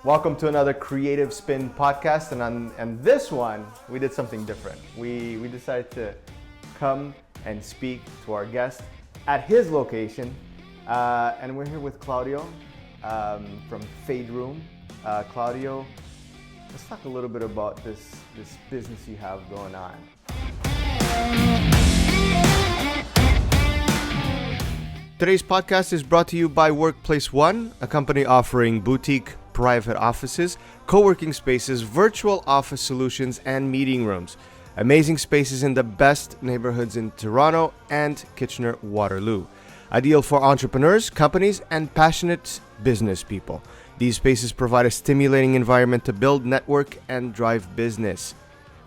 Welcome to another Creative Spin podcast, and this one we did something different. We decided to come and speak to our guest at his location, and we're here with Claudio from Faderoom. Claudio, let's talk a little bit about this business you have going on. Today's podcast is brought to you by Workplace One, a company offering boutique private offices, co-working spaces, virtual office solutions, and meeting rooms. Amazing spaces in the best neighborhoods in Toronto and Kitchener-Waterloo. Ideal for entrepreneurs, companies, and passionate business people. These spaces provide a stimulating environment to build, network, and drive business.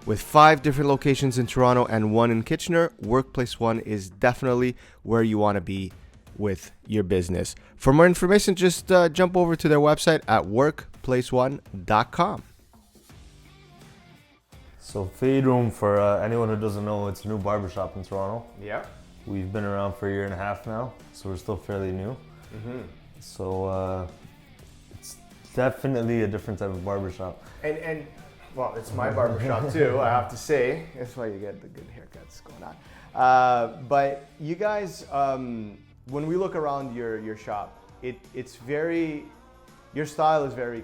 With 5 different locations in Toronto and 1 in Kitchener, Workplace One is definitely where you want to be with your business. For more information, just jump over to their website at workplaceone.com. So Faderoom, for anyone who doesn't know, it's a new barbershop in Toronto. Yeah. We've been around for a year and a half now, so we're still fairly new. Mm-hmm. So it's definitely a different type of barbershop. And well, it's my barbershop too, I have to say. That's why you get the good haircuts going on. But you guys, when we look around your shop, it's very, your style is very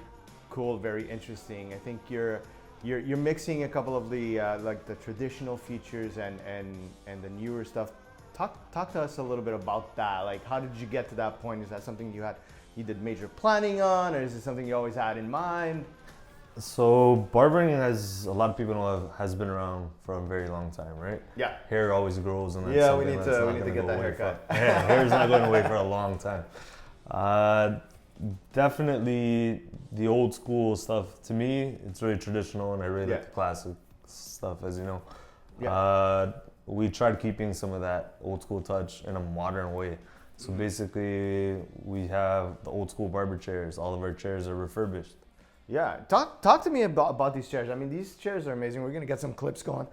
cool, very interesting. I think you're mixing a couple of the like the traditional features and the newer stuff. Talk to us a little bit about that. Like, how did you get to that point? Is that something you did major planning on, or is it something you always had in mind? So barbering, as a lot of people know, has been around for a very long time, right? Yeah. Hair always grows, and that's yeah, we something need that's not to gonna get go that away haircut. Yeah, hair's not going away for a long time. Definitely the old school stuff. To me, it's very traditional, and I really like the classic stuff, as you know. Yeah. We tried keeping some of that old school touch in a modern way. So basically, we have the old school barber chairs. All of our chairs are refurbished. Yeah, talk to me about these chairs. I mean, these chairs are amazing. We're gonna get some clips going.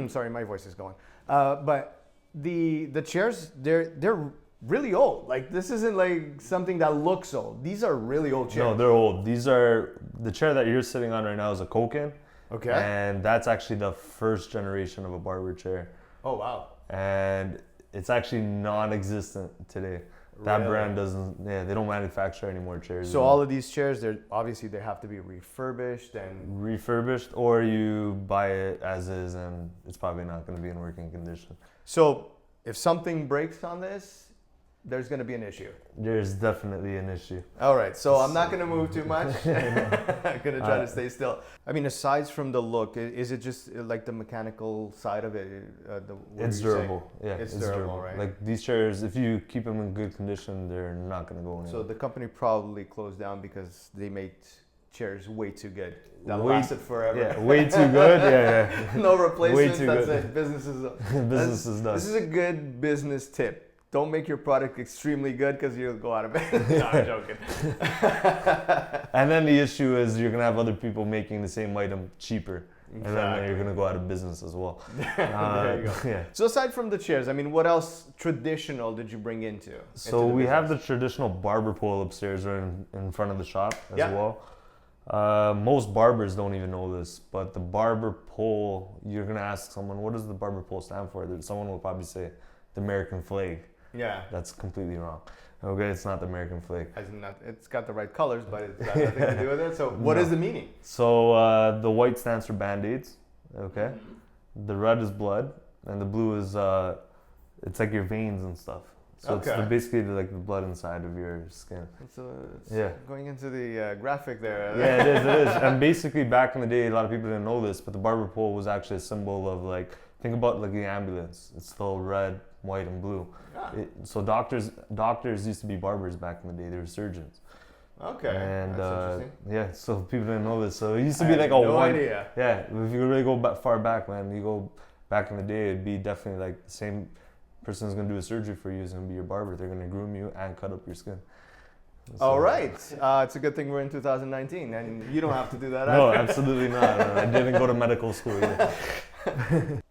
Sorry, my voice is going. But the chairs, they're really old. Like, this isn't like something that looks old. These are really old chairs. No, they're old. These are, the chair that you're sitting on right now is a Koken. Okay. And that's actually the first generation of a barber chair. Oh, wow. And it's actually non-existent today. That Really? brand doesn't, they don't manufacture any more chairs. So all of these chairs, they have to be refurbished and... Refurbished, or you buy it as is and it's probably not going to be in working condition. So if something breaks on this, there's going to be an issue. There's definitely an issue. All right, so I'm not going to move too much. I'm going to try to stay still. I mean, aside from the look, is it just like the mechanical side of it? It's durable. Yeah, it's durable, right? Like, these chairs, if you keep them in good condition, they're not going to go anywhere. So the company probably closed down because they made chairs way too good. That lasted forever. Yeah, way too good. Yeah. No replacements. That's good. it. Business is done. This is a good business tip. Don't make your product extremely good because you'll go out of business. No, I'm joking. And then the issue is you're going to have other people making the same item cheaper. Exactly. And then you're going to go out of business as well. There you go. Yeah. So aside from the chairs, I mean, what else traditional did you bring into So we have the traditional barber pole upstairs right in front of the shop as well. Most barbers don't even know this, but the barber pole, you're going to ask someone, what does the barber pole stand for? Someone will probably say the American flag. Yeah. That's completely wrong. Okay, it's not the American flag. It's got the right colors, but it's got nothing to do with it. So what is the meaning? So the white stands for Band-Aids, okay? The red is blood, and the blue is, it's like your veins and stuff. So it's basically like the blood inside of your skin. It's going into the graphic there. Yeah, it is. And basically back in the day, a lot of people didn't know this, but the barber pole was actually a symbol of, like, think about like the ambulance. It's still red, white, and blue. So doctors used to be barbers back in the day. They were surgeons. Okay. And that's interesting. so people didn't know this. So it used to be like idea. Yeah, if you really go far back, man, you go back in the day, it'd be definitely like the same person who's gonna do a surgery for you is gonna be your barber. They're gonna groom you and cut up your skin. So, all right. It's a good thing we're in 2019 and you don't have to do that. No, absolutely not. I didn't go to medical school either.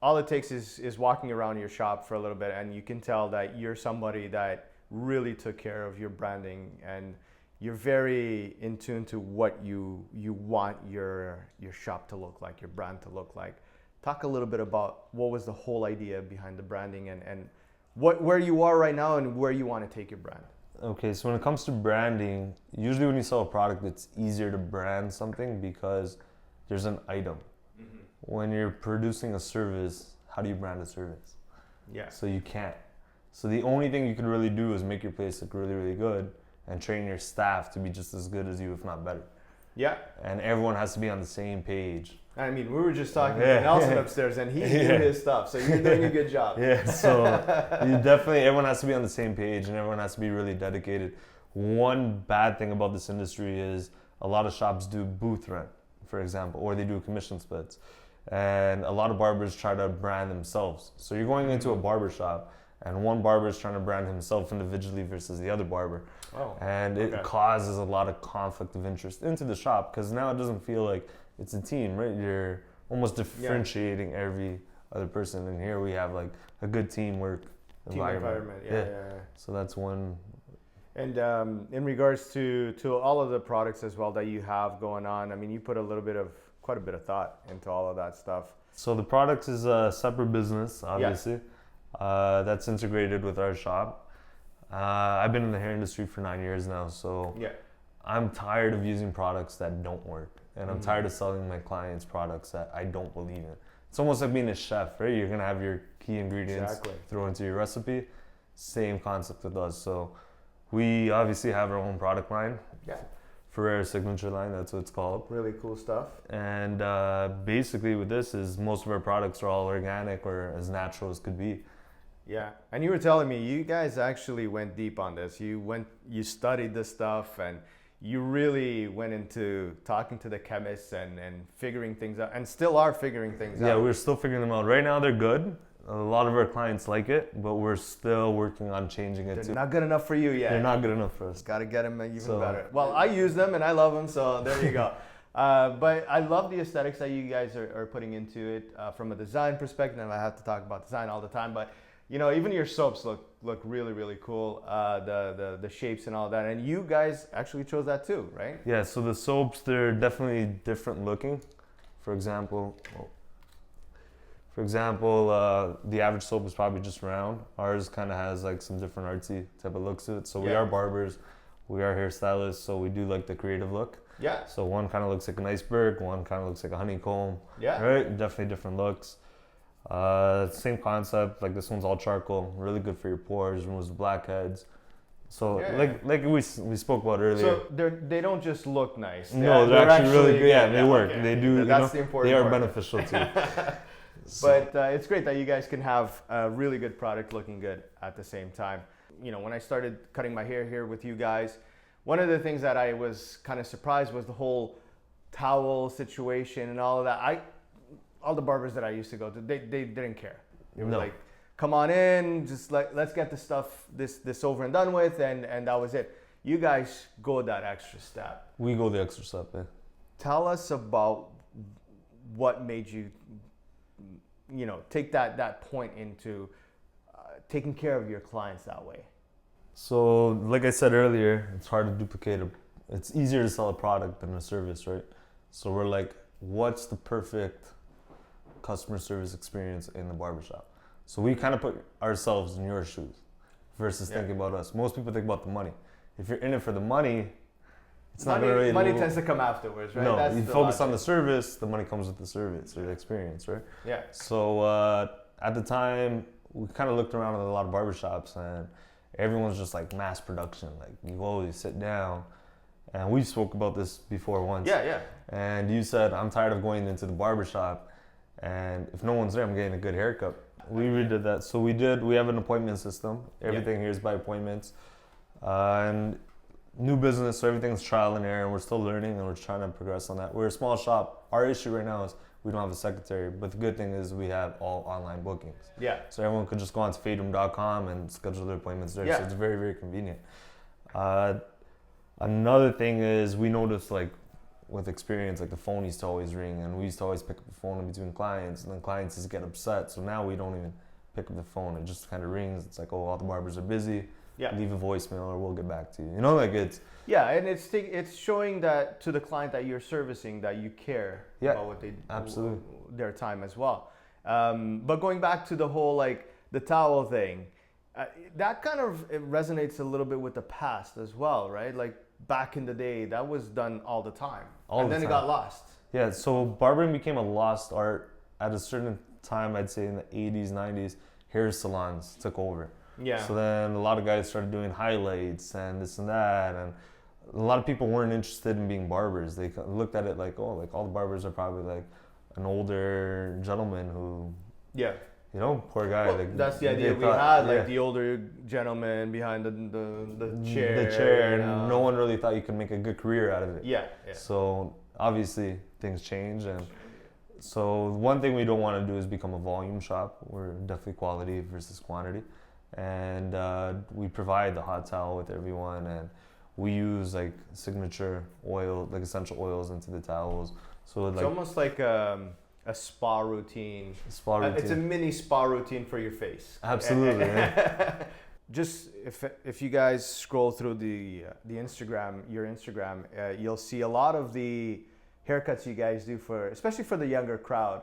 All it takes is walking around your shop for a little bit and you can tell that you're somebody that really took care of your branding and you're very in tune to what you want your shop to look like, your brand to look like. Talk a little bit about what was the whole idea behind the branding and where you are right now and where you want to take your brand. Okay, so when it comes to branding, usually when you sell a product, it's easier to brand something because there's an item. Mm-hmm. When you're producing a service, how do you brand a service? Yeah. So you can't. So the only thing you can really do is make your place look really, really good and train your staff to be just as good as you, if not better. Yeah. And everyone has to be on the same page. I mean, we were just talking to Nelson upstairs, and he knew his stuff, so you're doing a good job. Yeah, so everyone has to be on the same page, and everyone has to be really dedicated. One bad thing about this industry is a lot of shops do booth rent, for example, or they do commission splits. And a lot of barbers try to brand themselves. So you're going into a barber shop, and one barber is trying to brand himself individually versus the other barber. Oh, and it causes a lot of conflict of interest into the shop, because now it doesn't feel like it's a team, right? You're almost differentiating every other person, and here we have like a good teamwork environment. Yeah. So that's one. And in regards to all of the products as well that you have going on, I mean, you put quite a bit of thought into all of that stuff. So the products is a separate business, obviously. That's integrated with our shop. I've been in the hair industry for 9 years now, so I'm tired of using products that don't work. And I'm tired of selling my clients products that I don't believe in. It's almost like being a chef, right? You're gonna have your key ingredients throw into your recipe. Same concept with us. So we obviously have our own product line. Yeah. Ferreira signature line, that's what it's called. Really cool stuff. And basically with this is most of our products are all organic or as natural as could be. Yeah, and you were telling me you guys actually went deep on this. You studied this stuff, and you really went into talking to the chemists and figuring things out, and still are figuring things out. Yeah, we're still figuring them out. Right now they're good. A lot of our clients like it, but we're still working on changing it. They're not good enough for you yet. They're not good enough for us. Got to get them even better. Well, I use them and I love them, so there you go. But I love the aesthetics that you guys are putting into it from a design perspective. And I have to talk about design all the time, but you know, even your soaps look really, really cool. The shapes and all that. And you guys actually chose that too, right? Yeah, so the soaps, they're definitely different looking. For example, the average soap is probably just round. Ours kind of has like some different artsy type of looks to it. So we are barbers, we are hairstylists, so we do like the creative look. Yeah. So one kind of looks like an iceberg, one kind of looks like a honeycomb. Yeah. Right? Definitely different looks. Same concept, like this one's all charcoal, really good for your pores, removes blackheads. So like we spoke about earlier. So they don't just look nice. No, they're actually really good. Yeah, they work. Okay. They do. That's the important They are part. beneficial too. But it's great that you guys can have a really good product looking good at the same time. You know, when I started cutting my hair here with you guys, one of the things that I was kind of surprised was the whole towel situation and all of that. All the barbers that I used to go to, they didn't care. They were like, come on in, just like, let's get this over and done with, and that was it. You guys go that extra step. We go the extra step, yeah. Tell us about what made you, take that point into taking care of your clients that way. So, like I said earlier, it's hard to duplicate it's easier to sell a product than a service, right? So we're like, what's the perfect customer service experience in the barbershop? So we kind of put ourselves in your shoes versus thinking about us. Most people think about the money. If you're in it for the money, it's not really... Money tends to come afterwards, right? No, that's you focus on the service, the money comes with the service or the experience, right? Yeah. So at the time, we kind of looked around at a lot of barbershops and everyone's just like mass production. Like you always sit down. And we spoke about this before once. Yeah. And you said, I'm tired of going into the barbershop and if no one's there, I'm getting a good haircut. We redid that. So we have an appointment system. Everything here is by appointments. And new business, so everything's trial and error, and we're still learning and we're trying to progress on that. We're a small shop. Our issue right now is we don't have a secretary, but the good thing is we have all online bookings. Yeah. So everyone could just go on to faderoom.com and schedule their appointments there. Yeah. So it's very, very convenient. Another thing is we noticed like with experience, like the phone used to always ring and we used to always pick up the phone in between clients and then clients just get upset. So now we don't even pick up the phone. It just kind of rings. It's like, oh, all the barbers are busy. leave a voicemail or we'll get back to you. You know, like it's... Yeah, and it's showing that to the client that you're servicing that you care about what absolutely their time as well. But going back to the whole like the towel thing, that kind of it resonates a little bit with the past as well, right? Like back in the day, that was done all the time, and then it got lost. Yeah, so barbering became a lost art at a certain time. I'd say in the 80s, 90s, hair salons took over. Yeah. So then a lot of guys started doing highlights and this and that, and a lot of people weren't interested in being barbers. They looked at it like, oh, like all the barbers are probably like an older gentleman who, you know, poor guy. Well, like, that's the idea we had, like the older gentleman behind the chair. The chair, you know? and no one really thought you could make a good career out of it. Yeah. So obviously things change, and so one thing we don't want to do is become a volume shop. We're definitely quality versus quantity, and we provide the hot towel with everyone, and we use like signature oil, like essential oils into the towels. So it's like almost like a spa routine. It's a mini spa routine for your face. Absolutely. Just if you guys scroll through the Instagram, your Instagram, you'll see a lot of the haircuts you guys do especially for the younger crowd.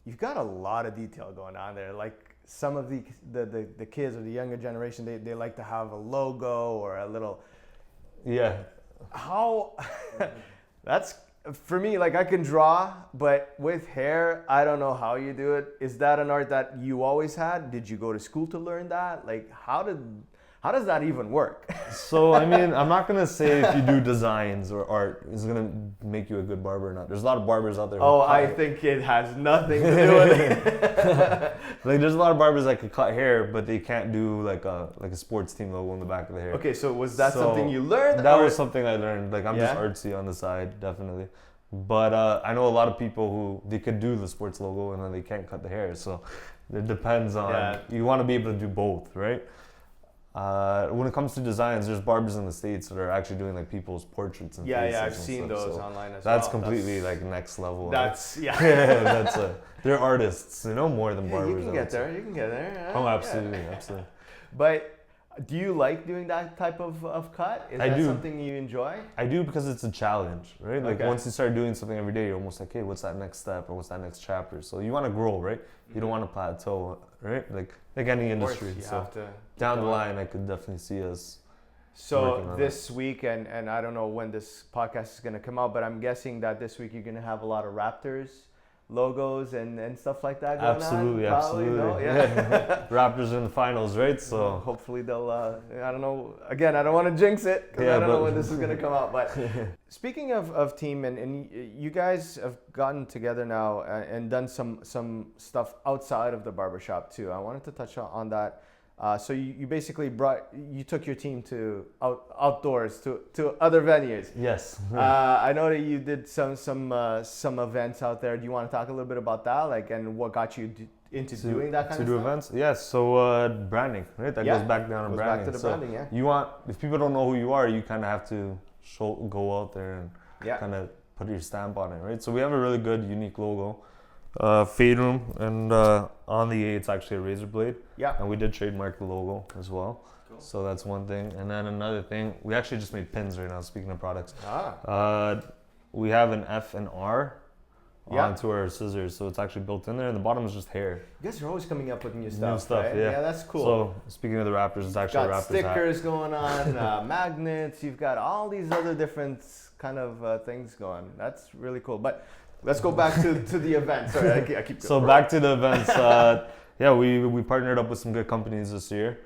You've got a lot of detail going on there. Like some of the kids or the younger generation, they like to have a logo or a little. Yeah. How? That's for me. Like I can draw, but with hair, I don't know how you do it. Is that an art that you always had? Did you go to school to learn that? Like how does that even work? So I mean, I'm not gonna say if you do designs or art is gonna make you a good barber or not. There's a lot of barbers out there. I think it has nothing to do with it. Like there's a lot of barbers that could cut hair, but they can't do like a sports team logo on the back of the hair. Okay, so was that something you learned? That was something I learned. Like I'm just artsy on the side, definitely. But I know a lot of people who they could do the sports logo and then they can't cut the hair. So it depends on. You want to be able to do both, right? When it comes to designs, there's barbers in the States that are actually doing like people's portraits and faces. I've seen those online as that's well. Completely like next level. That's They're artists, you know, more than barbers. You can get there. You can get there. Oh, absolutely, absolutely. But do you like doing that type of cut? Is that something you enjoy? I do because it's a challenge, right? Like once you start doing something every day, you're almost like, hey, what's that next step or what's that next chapter? So you want to grow, right? You don't want to plateau, right? Like any industry. You so have to down the line, I could definitely see us. So this week, and I don't know when this podcast is going to come out, but I'm guessing that this week you're going to have a lot of Raptors logos and stuff like that going absolutely, on. Absolutely. No? Yeah. Raptors in the finals, right? So hopefully they'll, I don't know, again, I don't want to jinx it because I don't know when this is going to come out. But speaking of team, and you guys have gotten together now and done some stuff outside of the barbershop too. I wanted to touch on that. So you basically took your team to outdoors to other venues. Yes. I know that you did some events out there. Do you want to talk a little bit about that, like, and what got you into doing that kind of stuff? To do events? Yes. So branding, right? That goes back down to branding. Back to the branding, yeah. You want, if people don't know who you are, you kind of have to go out there and kind of put your stamp on it, right? So we have a really good, unique logo. Faderoom, and on the A it's actually a razor blade. Yeah. And we did trademark the logo as well. Cool. So that's one thing. And then another thing, we actually just made pins right now, speaking of products. We have an F and R onto our scissors, so it's actually built in there, and the bottom is just hair. You guys are always coming up with new stuff, right? Yeah, that's cool. So speaking of the Raptors, it's actually a Raptors stickers hat. Going on, magnets, you've got all these other different kind of things going. That's really cool. But let's go back to the event. Sorry, I keep going. So back to the events. We partnered up with some good companies this year.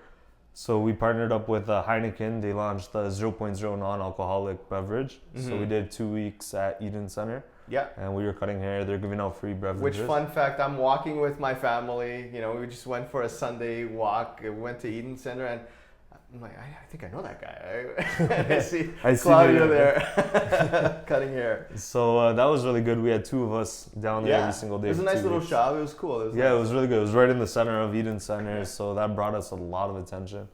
So we partnered up with Heineken. They launched the 0.0 non-alcoholic beverage. Mm-hmm. So we did 2 weeks at Eden Center. Yeah. And we were cutting hair. They're giving out free beverages. Which, fun fact, I'm walking with my family. You know, we just went for a Sunday walk. We went to Eden Center, and I'm like, I think I know that guy. I see Claudio there cutting hair. So that was really good. We had 2 of us down there every single day. It was a nice little shop. It was cool. It was really good. It was right in the center of Eden Center, so that brought us a lot of attention.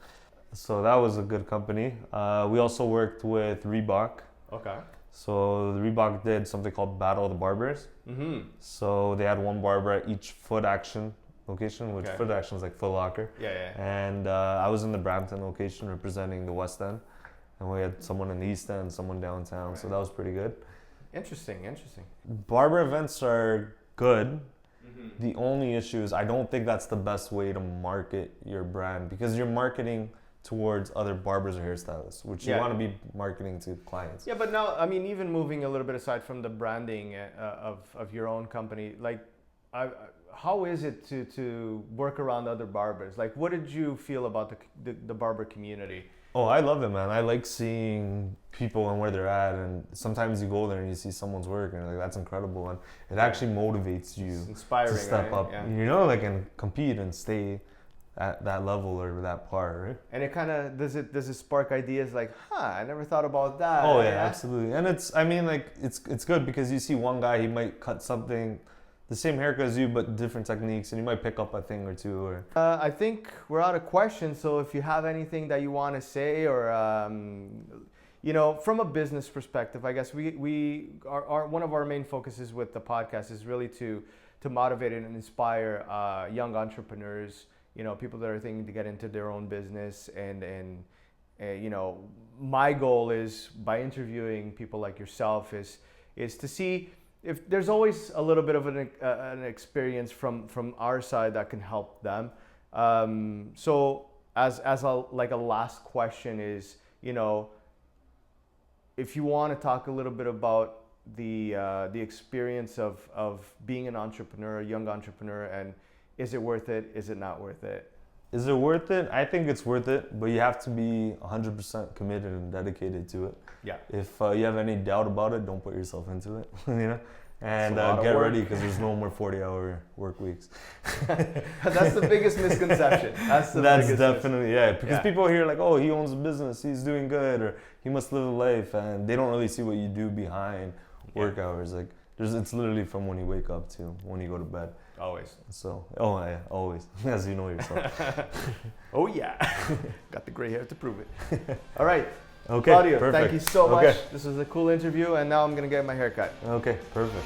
So that was a good company. We also worked with Reebok. Okay. So the Reebok did something called Battle of the Barbers. Mm-hmm. So they had one barber at each foot action location, which Okay. Foot Action is like Foot Locker. Yeah. And I was in the Brampton location representing the West End. And we had someone in the East End, someone downtown. So that was pretty good. Interesting. Barber events are good. The only issue is I don't think that's the best way to market your brand, because you're marketing towards other barbers or hairstylists, which you want to be marketing to clients. Yeah, but now, I mean, even moving a little bit aside from the branding of your own company, like, how is it to work around other barbers? Like, what did you feel about the barber community? Oh, I love it, man. I like seeing people and where they're at, and sometimes you go there and you see someone's work and you're like, that's incredible, and it actually motivates you inspiring, to step right? up, you know, like, and compete and stay at that level or that par, right? And it kind of does it spark ideas like, I never thought about that. Oh yeah, absolutely. And it's, I mean, like, it's good because you see one guy, he might cut something the same haircut as you, but different techniques, and you might pick up a thing or two. Or I think we're out of questions. So if you have anything that you want to say, or you know, from a business perspective, I guess we are one of our main focuses with the podcast is really to motivate and inspire young entrepreneurs. You know, people that are thinking to get into their own business, and you know, my goal is by interviewing people like yourself is to see if there's always a little bit of an experience from our side that can help them. So as a last question is, you know, if you want to talk a little bit about the experience of being an entrepreneur, a young entrepreneur, and is it worth it? Is it not worth it? Is it worth it? I think it's worth it, but you have to be 100% committed and dedicated to it. Yeah. If you have any doubt about it, don't put yourself into it, you know? And get ready, because there's no more 40-hour work weeks. That's the biggest misconception. That's definitely, because people hear like, oh, he owns a business, he's doing good, or he must live a life, and they don't really see what you do behind work hours. Like, it's literally from when you wake up to when you go to bed. Always. So, always, as you know yourself. Oh yeah, got the gray hair to prove it. All right. Okay, Claudio, perfect. thank you so much. This was a cool interview, and now I'm gonna get my hair cut. Okay, perfect.